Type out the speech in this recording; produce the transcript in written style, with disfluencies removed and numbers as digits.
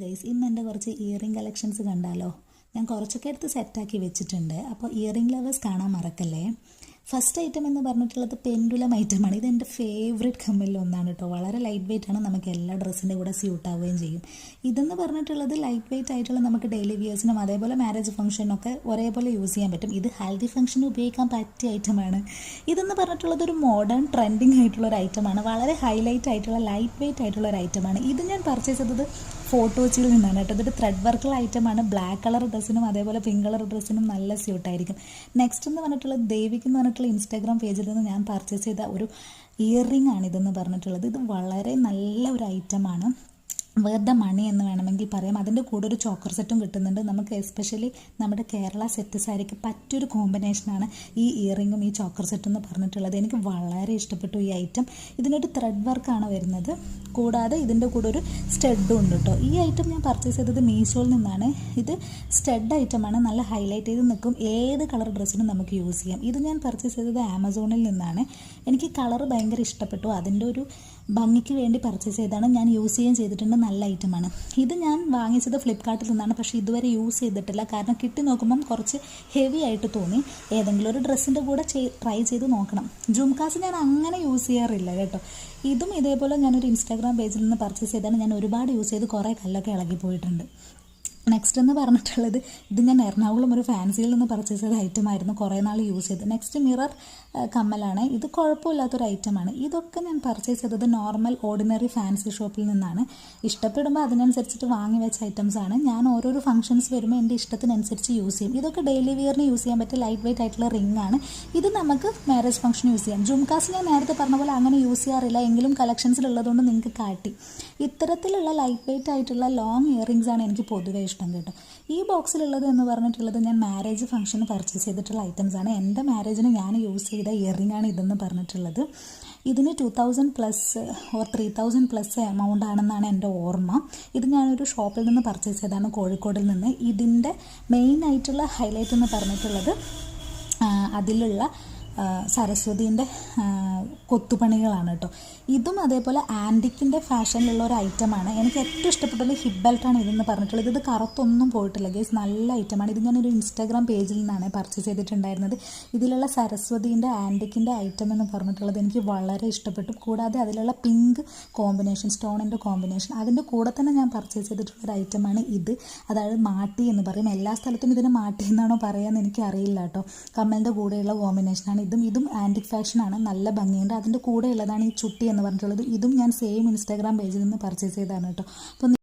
Guys, ഇന്ന് എൻ്റെ കുറച്ച് ഇയറിംഗ് കളക്ഷൻസ് കണ്ടാലോ. ഞാൻ കുറച്ചൊക്കെ എടുത്ത് സെറ്റാക്കി വെച്ചിട്ടുണ്ട്. അപ്പോൾ ഇയറിംഗ് ലവേഴ്സ് കാണാൻ മറക്കല്ലേ. ഫസ്റ്റ് ഐറ്റം എന്ന് പറഞ്ഞിട്ടുള്ളത് പെൻഡുലം ഐറ്റമാണ്. ഇത് എൻ്റെ ഫേവറേറ്റ് കമ്മലിൽ ഒന്നാണ് കേട്ടോ. വളരെ ലൈറ്റ് വെയിറ്റ് ആണ്, നമുക്ക് എല്ലാ ഡ്രസ്സിൻ്റെ കൂടെ സ്യൂട്ട് ആവുകയും ചെയ്യും. ഇതെന്ന് പറഞ്ഞിട്ടുള്ളത് ലൈറ്റ് വെയിറ്റ് ആയിട്ടുള്ള നമുക്ക് ഡെയിലി വിയേഴ്സിനും അതേപോലെ മാരേജ് ഫംഗ്ഷനൊക്കെ ഒരേപോലെ യൂസ് ചെയ്യാൻ പറ്റും. ഇത് ഹെൽത്തി ഫംഗ്ഷന് ഉപയോഗിക്കാൻ പറ്റിയ ഐറ്റമാണ്. ഇതെന്ന് പറഞ്ഞിട്ടുള്ളത് ഒരു മോഡേൺ ട്രെൻഡിങ് ആയിട്ടുള്ള ഒരു ഐറ്റമാണ്. വളരെ ഹൈലൈറ്റ് ആയിട്ടുള്ള ലൈറ്റ് വെയിറ്റ് ആയിട്ടുള്ള ഒരു ഐറ്റമാണ്. ഇത് ഞാൻ പർച്ചേസ് ചെയ്തത് ഫോട്ടോച്ചിൽ നിന്നാണ് കേട്ടോ. ഇതൊരു ത്രെഡ് വർക്കുള്ള ഐറ്റമാണ്. ബ്ലാക്ക് കളർ ഡ്രസ്സിനും അതേപോലെ പിങ്ക് കളർ ഡ്രസ്സിനും നല്ല സ്യൂട്ടായിരിക്കും. നെക്സ്റ്റ് എന്ന് പറഞ്ഞിട്ടുള്ളത് ദേവിക്ക് എന്ന് പറഞ്ഞിട്ടുള്ള ഇൻസ്റ്റാഗ്രാം പേജിൽ നിന്ന് ഞാൻ പർച്ചേസ് ചെയ്ത ഒരു ഇയർ റിംഗ് ആണ് ഇതെന്ന് പറഞ്ഞിട്ടുള്ളത്. ഇത് വളരെ നല്ല ഒരു ഐറ്റമാണ്. വെറുതെ മണി എന്ന് വേണമെങ്കിൽ പറയാം. അതിൻ്റെ കൂടെ ഒരു ചോക്കർ സെറ്റും കിട്ടുന്നുണ്ട്. നമുക്ക് എസ്പെഷ്യലി നമ്മുടെ കേരള സെറ്റ് സാരിക്ക് പറ്റിയൊരു കോമ്പിനേഷനാണ് ഈ ഇയറിങ്ങും ഈ ചോക്കർ സെറ്റും എന്ന് പറഞ്ഞിട്ടുള്ളത്. എനിക്ക് വളരെ ഇഷ്ടപ്പെട്ടു ഈ ഐറ്റം. ഇതിനൊരു ത്രെഡ് വർക്കാണ് വരുന്നത്. കൂടാതെ ഇതിൻ്റെ കൂടെ ഒരു സ്റ്റഡും ഉണ്ട് കേട്ടോ. ഈ ഐറ്റം ഞാൻ പർച്ചേസ് ചെയ്തത് മീഷോയിൽ നിന്നാണ്. ഇത് സ്റ്റഡ് ഐറ്റമാണ്. നല്ല ഹൈലൈറ്റ് ചെയ്ത് നിൽക്കും. ഏത് കളർ ഡ്രസ്സിനും നമുക്ക് യൂസ് ചെയ്യാം. ഇത് ഞാൻ പർച്ചേസ് ചെയ്തത് ആമസോണിൽ നിന്നാണ്. എനിക്ക് കളർ ഭയങ്കര ഇഷ്ടപ്പെട്ടു. അതിൻ്റെ ഒരു ഭംഗിക്ക് വേണ്ടി പർച്ചേസ് ചെയ്താണ്. ഞാൻ യൂസ് ചെയ്യുകയും ചെയ്തിട്ടുണ്ട്. നല്ല ഐറ്റമാണ്. ഇത് ഞാൻ വാങ്ങിച്ചത് ഫ്ലിപ്കാർട്ടിൽ നിന്നാണ്. പക്ഷേ ഇതുവരെ യൂസ് ചെയ്തിട്ടില്ല. കാരണം കിട്ടി നോക്കുമ്പം കുറച്ച് ഹെവി ആയിട്ട് തോന്നി. ഏതെങ്കിലും ഒരു ഡ്രസ്സിൻ്റെ കൂടെ ട്രൈ ചെയ്ത് നോക്കണം. ജുംകാസ് ഞാൻ അങ്ങനെ യൂസ് ചെയ്യാറില്ല കേട്ടോ. ഇതും ഇതേപോലെ ഞാനൊരു ഇൻസ്റ്റാഗ്രാം പേജിൽ നിന്ന് പർച്ചേസ് ചെയ്താണ്. ഞാൻ ഒരുപാട് യൂസ് ചെയ്ത് കുറേ കല്ലൊക്കെ ഇളകി പോയിട്ടുണ്ട്. നെക്സ്റ്റ് എന്ന് പറഞ്ഞിട്ടുള്ളത് ഇത് ഞാൻ എറണാകുളം ഒരു ഫാൻസിയിൽ നിന്ന് പർച്ചേസ് ചെയ്ത ഐറ്റമായിരുന്നു. കുറേ നാൾ യൂസ് ചെയ്ത്. നെക്സ്റ്റ് മിറർ കമ്മലാണ്. ഇത് കുഴപ്പമില്ലാത്തൊരു ഐറ്റമാണ്. ഇതൊക്കെ ഞാൻ പർച്ചേസ് ചെയ്തത് നോർമൽ ഓർഡിനറി ഫാൻസി ഷോപ്പിൽ നിന്നാണ്. ഇഷ്ടപ്പെടുമ്പോൾ അതിനനുസരിച്ചിട്ട് വാങ്ങി വെച്ച ഐറ്റംസാണ്. ഞാൻ ഓരോരോ ഫംഗ്ഷൻസ് വരുമ്പോൾ എൻ്റെ ഇഷ്ടത്തിനനുസരിച്ച് യൂസ് ചെയ്യും. ഇതൊക്കെ ഡെയിലി വിയറിന് യൂസ് ചെയ്യാൻ പറ്റിയ ലൈറ്റ് വെയിറ്റ് ആയിട്ടുള്ള റിംഗ് ആണ്. ഇത് നമുക്ക് മാരേജ് ഫംഗ്ഷൻ യൂസ് ചെയ്യാം. ജുംകാസ് ഞാൻ നേരത്തെ പറഞ്ഞ പോലെ അങ്ങനെ യൂസ് ചെയ്യാറില്ല. എങ്കിലും കളക്ഷൻസിലുള്ളതുകൊണ്ട് നിങ്ങൾക്ക് കാട്ടി. ഇത്തരത്തിലുള്ള ലൈറ്റ് വെയിറ്റ് ആയിട്ടുള്ള ലോങ് ഇയറിങ്സ് ആണ് എനിക്ക് പൊതുവെ ഇഷ്ടം കേട്ടോ. ഈ ബോക്സിലുള്ളത് എന്ന് പറഞ്ഞിട്ടുള്ളത് ഞാൻ മാരേജ് ഫംഗ്ഷന് പർച്ചേസ് ചെയ്തിട്ടുള്ള ഐറ്റംസ് ആണ്. എൻ്റെ മാരേജിന് ഞാൻ യൂസ് ചെയ്ത ഇയറിംഗ് ആണ് ഇതെന്ന് പറഞ്ഞിട്ടുള്ളത്. ഇതിന് 2000+ ഓർ 3000+ എമൗണ്ട് ആണെന്നാണ് എൻ്റെ ഓർമ്മ. ഇത് ഞാനൊരു ഷോപ്പിൽ നിന്ന് പർച്ചേസ് ചെയ്തതാണ്, കോഴിക്കോടിൽ നിന്ന്. ഇതിൻ്റെ മെയിൻ ആയിട്ടുള്ള ഹൈലൈറ്റ് എന്ന് പറഞ്ഞിട്ടുള്ളത് അതിലുള്ള സരസ്വതീൻ്റെ കൊത്തുപണികളാണ് കേട്ടോ. ഇതും അതേപോലെ ആൻറ്റിക്കിൻ്റെ ഫാഷനിലുള്ള ഒരു ഐറ്റമാണ്. എനിക്ക് ഏറ്റവും ഇഷ്ടപ്പെട്ടത് ഹിപ്പ് ബെൽറ്റാണ് ഇതെന്ന് പറഞ്ഞിട്ടുള്ളത്. ഇത് കറുത്തൊന്നും പോയിട്ടില്ല ഗൈസ്, നല്ല ഐറ്റമാണ്. ഇത് ഞാനൊരു ഇൻസ്റ്റാഗ്രാം പേജിൽ നിന്നാണ് പർച്ചേസ് ചെയ്തിട്ടുണ്ടായിരുന്നത്. ഇതിലുള്ള സരസ്വതീൻ്റെ ആൻറ്റിക്കിൻ്റെ ഐറ്റം എന്ന് പറഞ്ഞിട്ടുള്ളത് എനിക്ക് വളരെ ഇഷ്ടപ്പെട്ടു. കൂടാതെ അതിലുള്ള പിങ്ക് കോമ്പിനേഷൻ, സ്റ്റോണിൻ്റെ കോമ്പിനേഷൻ, അതിൻ്റെ കൂടെ തന്നെ ഞാൻ പർച്ചേസ് ചെയ്തിട്ടുള്ളൊരു ഐറ്റമാണ് ഇത്. അതായത് മാട്ടി എന്ന് പറയും. എല്ലാ സ്ഥലത്തും ഇതിന് മാട്ടി എന്നാണോ പറയാമെന്ന് എനിക്കറിയില്ല കേട്ടോ. കമ്മലിൻ്റെ കൂടെയുള്ള കോമ്പിനേഷനാണ് ഇതും ആൻറ്റിക് ഫാഷനാണ്. നല്ല ഭംഗിയുണ്ട്. അതിൻ്റെ കൂടെ ഉള്ളതാണ് ഈ ചുട്ടി എന്ന് പറഞ്ഞിട്ടുള്ളത്. ഇതും ഞാൻ സെയിം ഇൻസ്റ്റാഗ്രാം പേജിൽ നിന്ന് പർച്ചേസ് ചെയ്തതാണ് കേട്ടോ. അപ്പോൾ